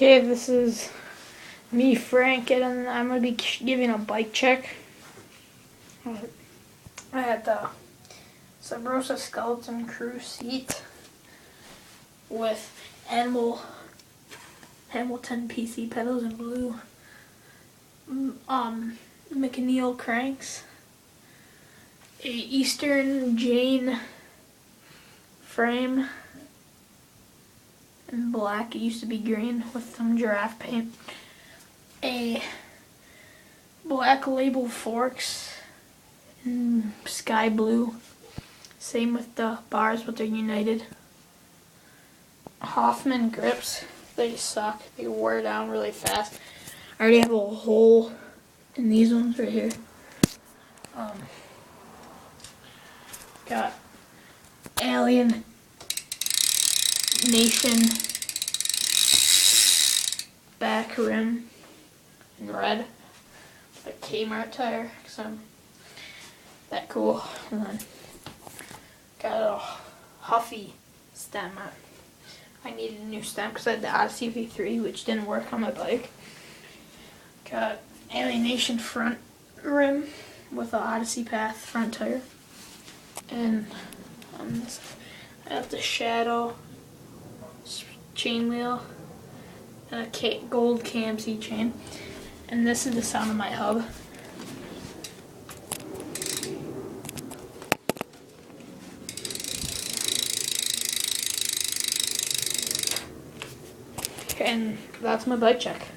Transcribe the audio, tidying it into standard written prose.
Okay, this is me, Frank, and I'm going to be giving a bike check. I had the Sabrosa Skeleton Crew seat with Hamilton PC pedals in blue, McNeil cranks, a Eastern Jane frame in black. It used to be green with some giraffe paint. A Black Label forks in sky blue. Same with the bars, but they're united. Hoffman grips. They suck. They wear down really fast. I already have a hole in these ones right here. Got Alien Nation back rim in red. A Kmart tire, because I'm that cool. And then got a Huffy stem. I needed a new stem because I had the Odyssey V3, which didn't work on my bike. Got Alienation front rim with the Odyssey Path front tire. And on this, I have the Shadow chain wheel and a gold KMC chain. And this is the sound of my hub. And that's my bike check.